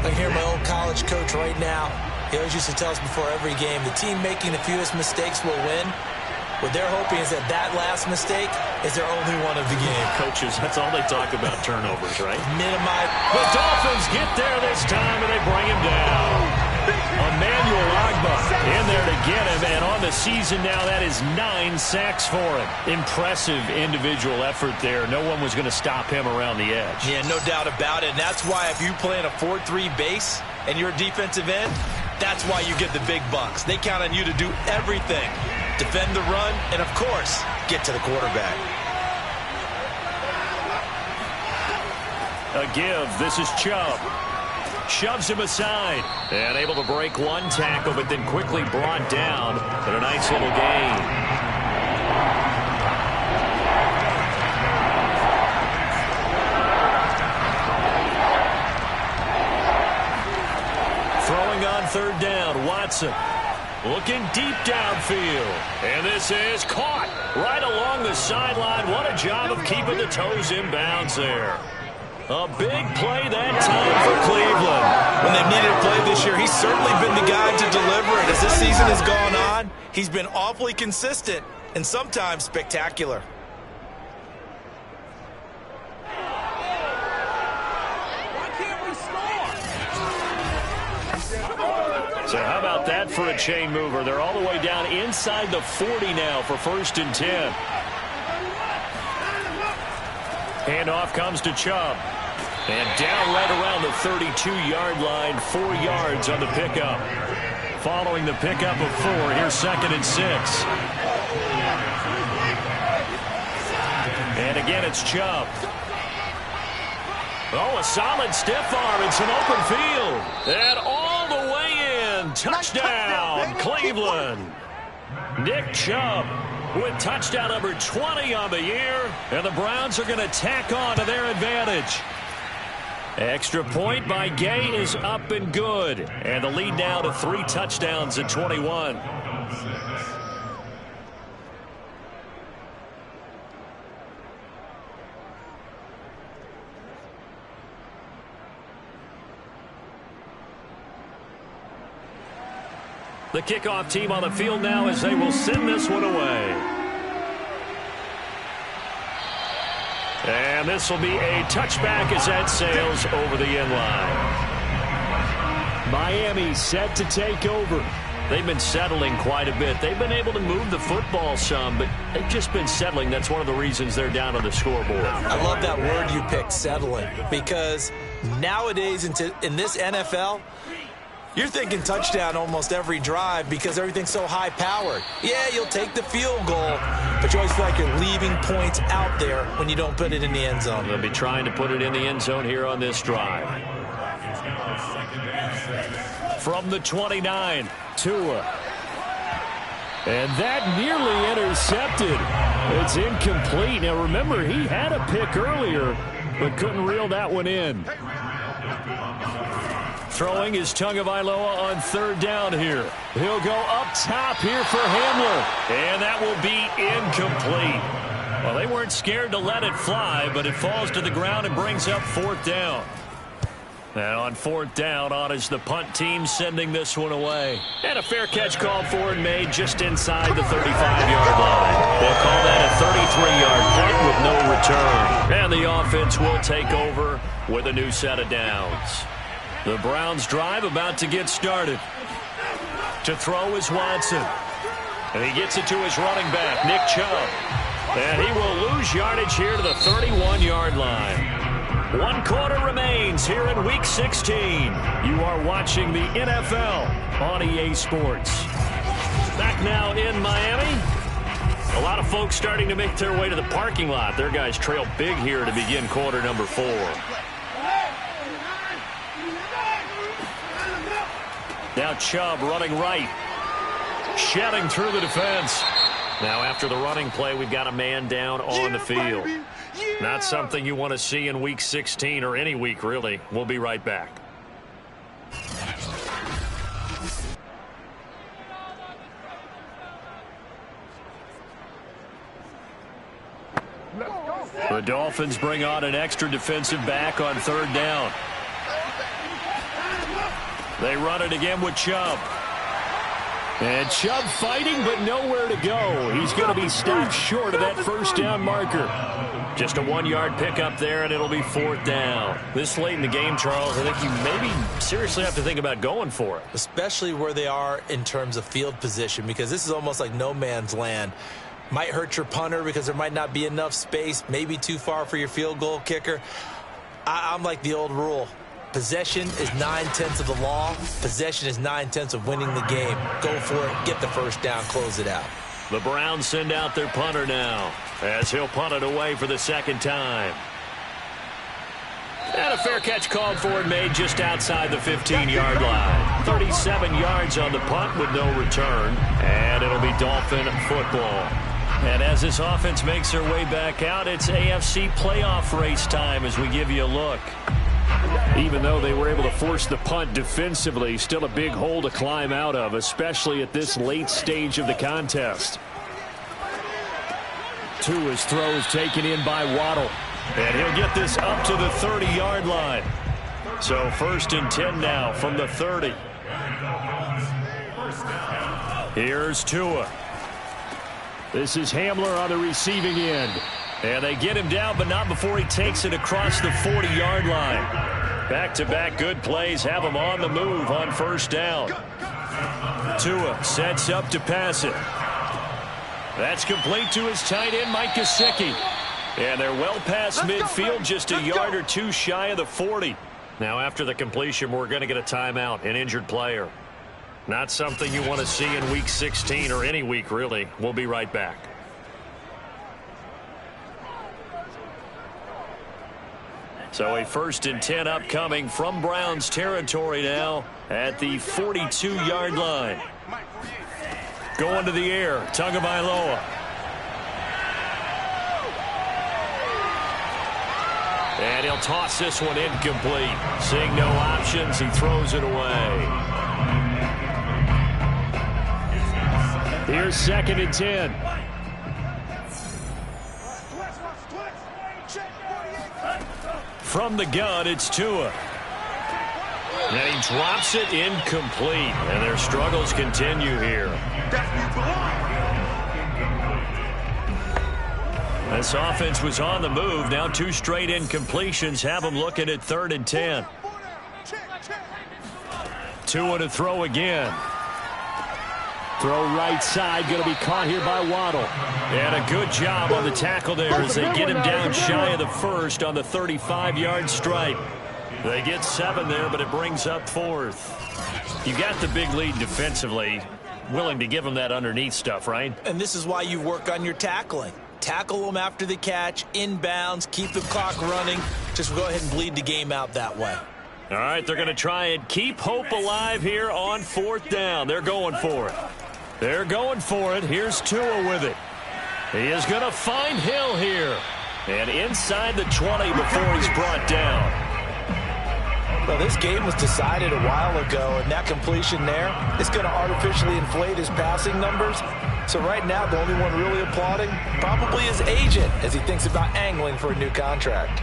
I can hear my old college coach right now. He always used to tell us before every game, the team making the fewest mistakes will win. What they're hoping is that that last mistake is their only one of the game. Coaches, that's all they talk about, turnovers, right? Minimize. The Dolphins get there this time, and they bring him down. Emmanuel get him, and on the season now, that is 9 sacks for him. Impressive individual effort there. No one was going to stop him around the edge. Yeah, no doubt about it. And that's why if you play in a 4-3 base and you're a defensive end, that's why you get the big bucks. They count on you to do everything. Defend the run, and of course, get to the quarterback. A give. This is Chubb. Shoves him aside. And able to break one tackle, but then quickly brought down. But a nice little gain. Throwing on third down, Watson. Looking deep downfield. And this is caught right along the sideline. What a job of keeping the toes in bounds there. A big play that time for Cleveland. When they've needed a play this year, he's certainly been the guy to deliver it. As this season has gone on, he's been awfully consistent and sometimes spectacular. So how about that for a chain mover? They're all the way down inside the 40 now for 1st and 10. Handoff comes to Chubb. And down right around the 32-yard line, 4 yards on the pickup. Following the pickup of 4, here's 2nd and 6. And again, it's Chubb. Oh, a solid stiff arm and some open field. And all the way in. Touchdown, Cleveland. Nick Chubb with touchdown number 20 on the year. And the Browns are going to tack on to their advantage. Extra point by Gay is up and good. And the lead now to 3 touchdowns at 21. The kickoff team on the field now as they will send this one away. And this will be a touchback as that sails over the end line. Miami set to take over. They've been settling quite a bit. They've been able to move the football some, but they've just been settling. That's one of the reasons they're down on the scoreboard. I love that word you picked, settling, because nowadays in this NFL, you're thinking touchdown almost every drive because everything's so high-powered. Yeah, you'll take the field goal, but you always feel like you're leaving points out there when you don't put it in the end zone. They'll be trying to put it in the end zone here on this drive. From the 29, Tua. And that nearly intercepted. It's incomplete. Now, remember, he had a pick earlier, but couldn't reel that one in. Throwing is Tagovailoa on third down here. He'll go up top here for Hamler. And that will be incomplete. Well, they weren't scared to let it fly, but it falls to the ground and brings up 4th down. And on 4th down, on is the punt team sending this one away. And a fair catch called for and made just inside the 35-yard line. They'll call that a 33-yard punt with no return. And the offense will take over with a new set of downs. The Browns drive about to get started. To throw is Watson. And he gets it to his running back, Nick Chubb. And he will lose yardage here to the 31-yard line. 1 quarter remains here in Week 16. You are watching the NFL on EA Sports. Back now in Miami. A lot of folks starting to make their way to the parking lot. Their guys trail big here to begin quarter number 4. Now Chubb running right. Shedding through the defense. Now after the running play, we've got a man down on the field. Not something you want to see in Week 16 or any week, really. We'll be right back. The Dolphins bring on an extra defensive back on third down. They run it again with Chubb. And Chubb fighting, but nowhere to go. He's going to be stopped short of that first down marker. Just a 1-yard pickup there, and it'll be 4th down. This late in the game, Charles, I think you maybe seriously have to think about going for it. Especially where they are in terms of field position, because this is almost like no man's land. Might hurt your punter because there might not be enough space, maybe too far for your field goal kicker. I'm like the old rule. Possession is 9/10 of the law. Possession is 9/10 of winning the game. Go for it, get the first down, close it out. The Browns send out their punter now, as he'll punt it away for the 2nd time. And a fair catch called for and made just outside the 15-yard line. 37 yards on the punt with no return, and it'll be Dolphin football. And as this offense makes their way back out, it's AFC playoff race time as we give you a look. Even though they were able to force the punt defensively, still a big hole to climb out of, especially at this late stage of the contest. Tua's throw is taken in by Waddle. And he'll get this up to the 30-yard line. So 1st and 10 now from the 30. Here's Tua. This is Hamler on the receiving end. And they get him down, but not before he takes it across the 40-yard line. Back-to-back good plays have him on the move on 1st down. Tua sets up to pass it. That's complete to his tight end, Mike Gesicki. And they're well past midfield, just a yard or two shy of the 40. Now, after the completion, we're going to get a timeout, an injured player. Not something you want to see in Week 16 or any week, really. We'll be right back. So a 1st and 10 upcoming from Browns territory now at the 42-yard line. Going to the air, Tagovailoa. And he'll toss this one incomplete. Seeing no options, he throws it away. Here's 2nd and 10. From the gun, it's Tua. And he drops it incomplete. And their struggles continue here. This offense was on the move. Now 2 straight incompletions have them looking at 3rd and 10. Tua to throw again. Throw right side, going to be caught here by Waddle. And a good job on the tackle there as they get him down shy of the 1st on the 35-yard stripe. They get 7 there, but it brings up 4th. You got the big lead defensively. Willing to give them that underneath stuff, right? And this is why you work on your tackling. Tackle them after the catch, inbounds, keep the clock running. Just go ahead and bleed the game out that way. All right, they're going to try and keep hope alive here on 4th down. They're going for it. They're going for it. Here's Tua with it. He is going to find Hill here. And inside the 20 before he's brought down. Well, this game was decided a while ago, and that completion there is going to artificially inflate his passing numbers. So right now, the only one really applauding probably his agent as he thinks about angling for a new contract.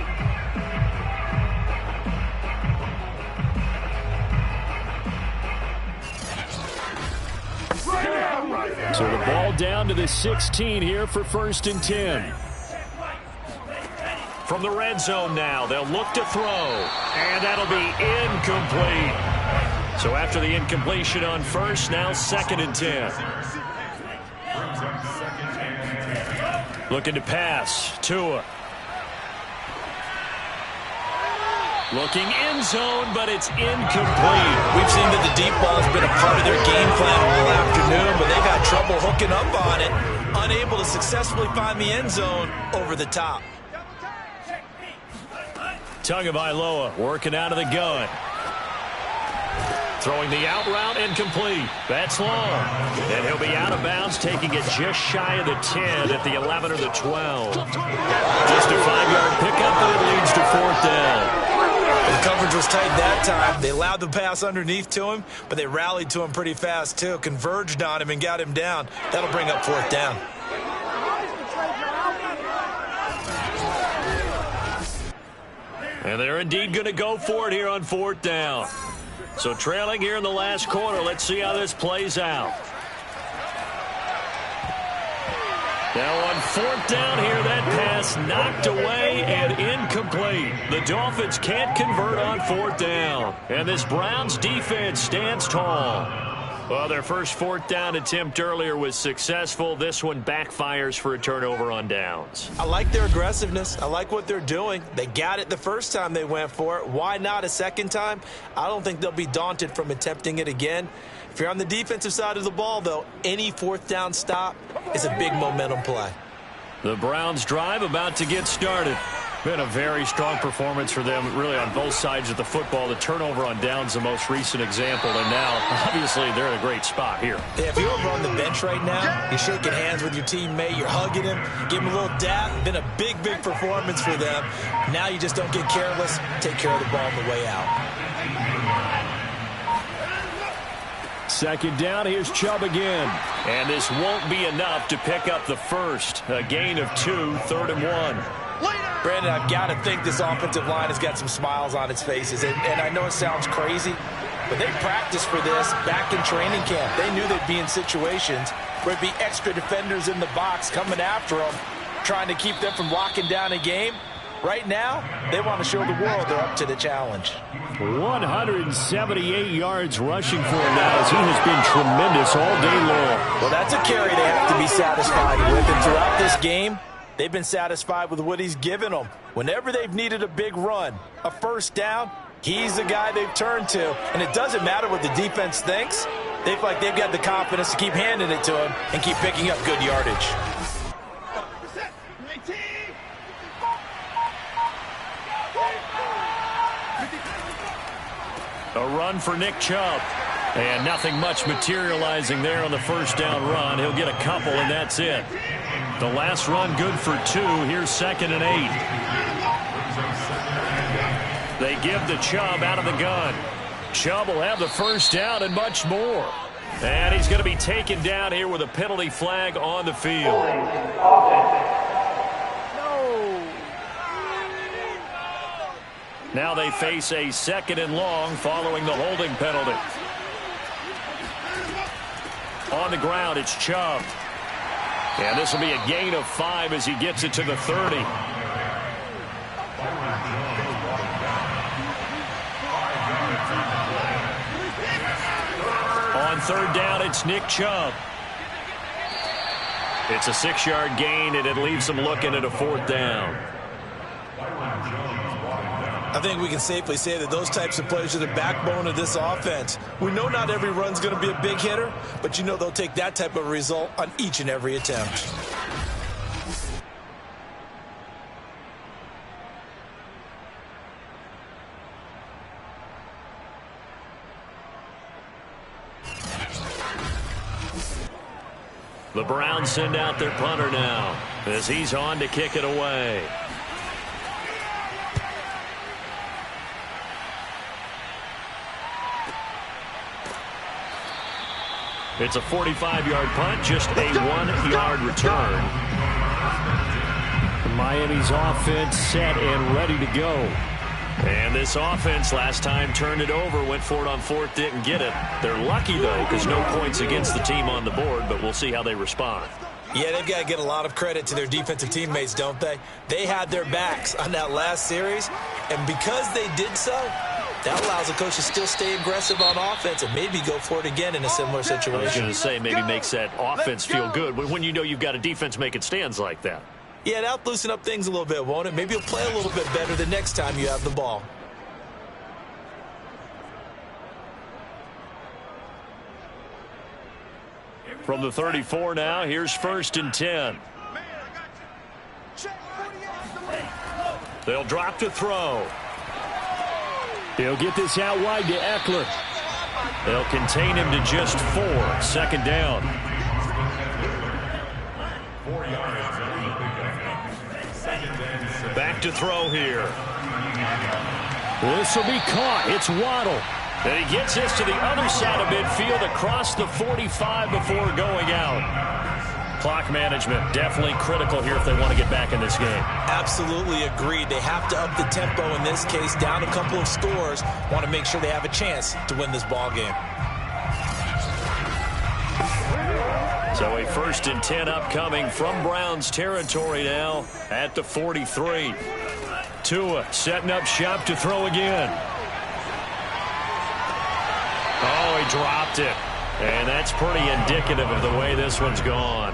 So the ball down to the 16 here for 1st and 10. From the red zone now, they'll look to throw. And that'll be incomplete. So after the incompletion on 1st, now 2nd and 10. Looking to pass. Tua. Looking end zone, but it's incomplete. We've seen that the deep ball has been a part of their game plan all afternoon, but they've had trouble hooking up on it. Unable to successfully find the end zone over the top. Tagovailoa working out of the gun. Throwing the out route incomplete. That's long. And he'll be out of bounds, taking it just shy of the 10 at the 11 or the 12. Just a 5-yard pickup, but it leads to 4th down. The coverage was tight that time. They allowed the pass underneath to him, but they rallied to him pretty fast, too. Converged on him and got him down. That'll bring up 4th down. And they're indeed going to go for it here on 4th down. So trailing here in the last quarter. Let's see how this plays out. Now on fourth down here, that pass knocked away and incomplete. The Dolphins can't convert on fourth down. And this Browns defense stands tall. Well, their first fourth down attempt earlier was successful. This one backfires for a turnover on downs. I like their aggressiveness. I like what they're doing. They got it the first time they went for it. Why not a second time? I don't think they'll be daunted from attempting it again. If you're on the defensive side of the ball, though, any fourth down stop is a big momentum play. The Browns drive about to get started. Been a very strong performance for them, really, on both sides of the football. The turnover on downs, the most recent example, and now, obviously, they're in a great spot here. Yeah, if you're over on the bench right now, you're shaking hands with your teammate, you're hugging him, give him a little dap. Been a big performance for them. Now you just don't get careless. Take care of the ball on the way out. Second down, here's Chubb again. And this won't be enough to pick up the first. A gain of 2, 3rd and 1. Brandon, I've got to think this offensive line has got some smiles on its faces. And I know it sounds crazy, but they practiced for this back in training camp. They knew they'd be in situations where it'd be extra defenders in the box coming after them, trying to keep them from locking down a game. Right now, they want to show the world they're up to the challenge. 178 yards rushing for him now, as he has been tremendous all day long. Well, that's a carry they have to be satisfied with. And throughout this game, they've been satisfied with what he's given them. Whenever they've needed a big run, a first down, he's the guy they've turned to. And it doesn't matter what the defense thinks. They feel like they've got the confidence to keep handing it to him and keep picking up good yardage. A run for Nick Chubb. And nothing much materializing there on the first down run. He'll get a couple, and that's it. The last run good for 2. Here's 2nd and 8. They give to Chubb out of the gun. Chubb will have the first down and much more. And he's going to be taken down here with a penalty flag on the field. Now they face a 2nd and long following the holding penalty. On the ground, it's Chubb. And this will be a gain of 5 as he gets it to the 30. On 3rd down, it's Nick Chubb. It's a 6-yard gain, and it leaves them looking at a 4th down. I think we can safely say that those types of plays are the backbone of this offense. We know not every run's going to be a big hitter, but you know they'll take that type of result on each and every attempt. The Browns send out their punter now as he's on to kick it away. It's a 45-yard punt, just a 1-yard return. Miami's offense set and ready to go. And this offense last time turned it over, went for it on 4th, didn't get it. They're lucky, though, because no points against the team on the board, but we'll see how they respond. Yeah, they've got to get a lot of credit to their defensive teammates, don't they? They had their backs on that last series, and because they did so, that allows the coach to still stay aggressive on offense and maybe go for it again in a similar situation. I was going to say maybe makes that offense feel good when you know you've got a defense making stands like that. Yeah, that'll loosen up things a little bit, won't it? Maybe you'll play a little bit better the next time you have the ball. From the 34 now, here's 1st and 10. They'll drop to throw. He'll get this out wide to Eckler. They'll contain him to just 4. 2nd down. Back to throw here. This will be caught. It's Waddle. And he gets this to the other side of midfield across the 45 before going out. Clock management definitely critical here if they want to get back in this game. Absolutely agreed. They have to up the tempo in this case, down a couple of scores. Want to make sure they have a chance to win this ball game. So a 1st and 10 upcoming from Browns territory now at the 43. Tua setting up shop to throw again. Oh, he dropped it. And that's pretty indicative of the way this one's gone.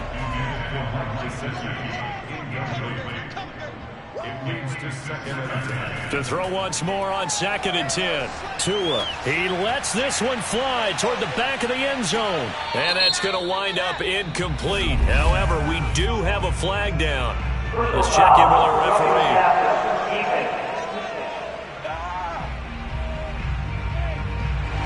To throw once more on 2nd and 10. Tua, he lets this one fly toward the back of the end zone. And that's going to wind up incomplete. However, we do have a flag down. Let's check in with our referee.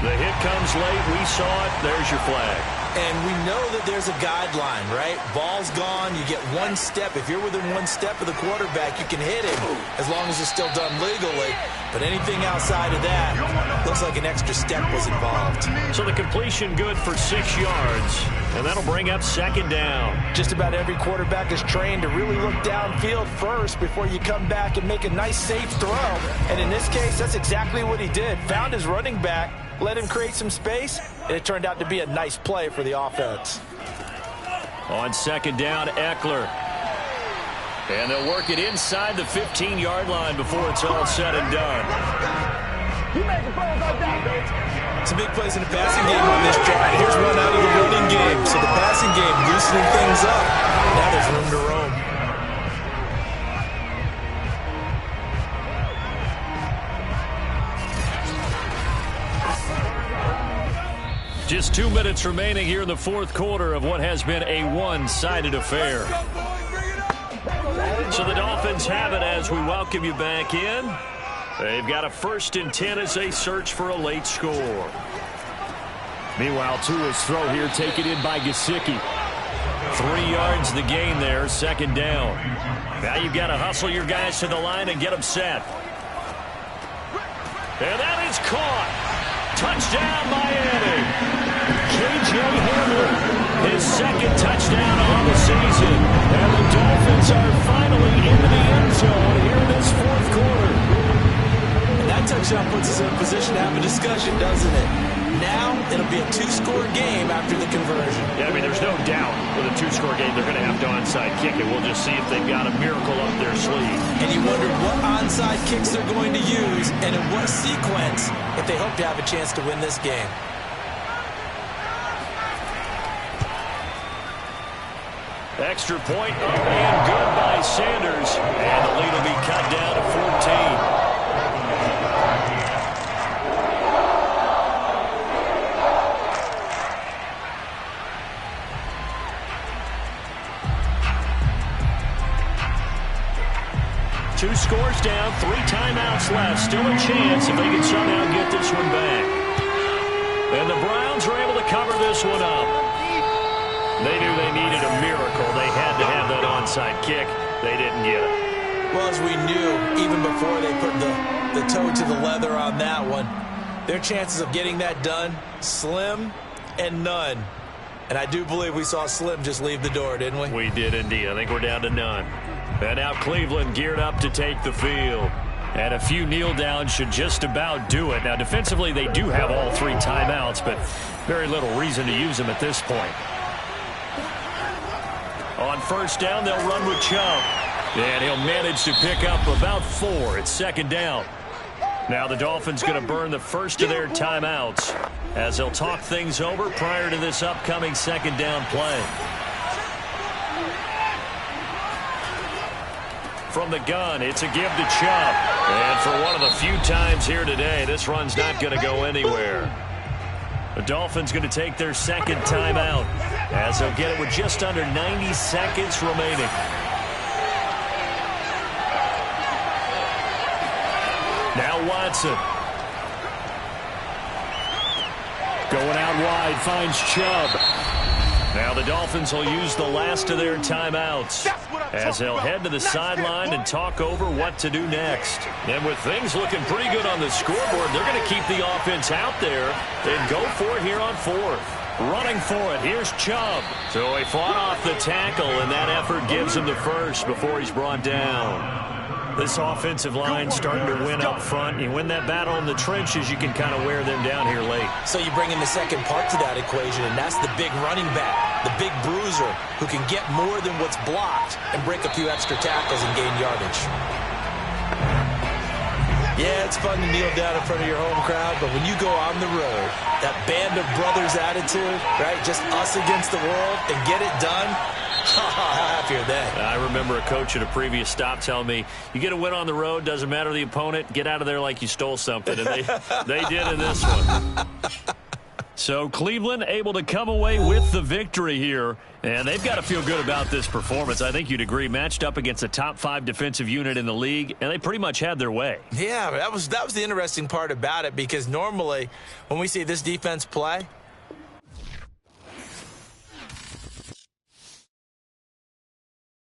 The hit comes late. We saw it. There's your flag. And we know that there's a guideline, right? Ball's gone. You get 1 step. If you're within 1 step of the quarterback, you can hit him as long as it's still done legally. But anything outside of that, looks like an extra step was involved. So the completion good for 6 yards. And that'll bring up 2nd down. Just about every quarterback is trained to really look downfield first before you come back and make a nice, safe throw. And in this case, that's exactly what he did. Found his running back, let him create some space, and it turned out to be a nice play for the offense. On 2nd down, Eckler. And they'll work it inside the 15-yard line before it's all said and done. Some big plays in the passing game on this drive. Here's one out of the running game. So the passing game loosening things up. Now there's room to roam. Just 2 minutes remaining here in the 4th quarter of what has been a one-sided affair. So the Dolphins have it as we welcome you back in. They've got a 1st and 10 as they search for a late score. Meanwhile, Tua's throw here taken in by Gesicki. 3 yards the gain there, 2nd down. Now you've got to hustle your guys to the line and get them set. And that is caught. Touchdown, Miami. K.J. Hamler, his 2nd touchdown on the season. And the Dolphins are finally into the end zone here in this 4th quarter. And that touchdown puts us in a position to have a discussion, doesn't it? Now it'll be a 2-score game after the conversion. Yeah, I mean, there's no doubt with a 2-score game they're going to have to onside kick it. We'll just see if they've got a miracle up their sleeve. And you wonder what onside kicks they're going to use and in what sequence if they hope to have a chance to win this game. Extra point up and good by Sanders. And the lead will be cut down to 14. Two scores down, 3 timeouts left. Still a chance if they can somehow get this one back. And the Browns were able to cover this one up. They knew they needed a miracle. They had to have that onside kick. They didn't get it. Well, as we knew, even before they put the toe to the leather on that one, their chances of getting that done, slim and none. And I do believe we saw Slim just leave the door, didn't we? We did indeed. I think we're down to none. And now Cleveland geared up to take the field. And a few kneel downs should just about do it. Now, defensively, they do have all 3 timeouts, but very little reason to use them at this point. On 1st down, they'll run with Chubb. And he'll manage to pick up about 4. It's 2nd down. Now the Dolphins going to burn the first of their timeouts as they'll talk things over prior to this upcoming 2nd down play. From the gun, it's a give to Chubb. And for one of the few times here today, this run's not going to go anywhere. The Dolphins going to take their 2nd timeout as they'll get it with just under 90 seconds remaining. Now Watson. Going out wide, finds Chubb. Now the Dolphins will use the last of their timeouts as they'll head to the sideline and talk over what to do next. And with things looking pretty good on the scoreboard, they're going to keep the offense out there and go for it here on 4th. Running for it, here's Chubb. So he fought off the tackle, and that effort gives him the first before he's brought down. This offensive line starting to win up front. You win that battle in the trenches, you can kind of wear them down here late. So you bring in the second part to that equation, and that's the big running back, the big bruiser, who can get more than what's blocked and break a few extra tackles and gain yardage. Yeah, it's fun to kneel down in front of your home crowd, but when you go on the road, that band of brothers attitude, right, just us against the world, and get it done, how happy are they? I remember a coach at a previous stop telling me, you get a win on the road, doesn't matter the opponent, get out of there like you stole something. And they did in this one. So Cleveland able to come away with the victory here, and they've got to feel good about this performance. I think you'd agree, matched up against a top 5 defensive unit in the league, and they pretty much had their way. Yeah, that was the interesting part about it, because normally when we see this defense play,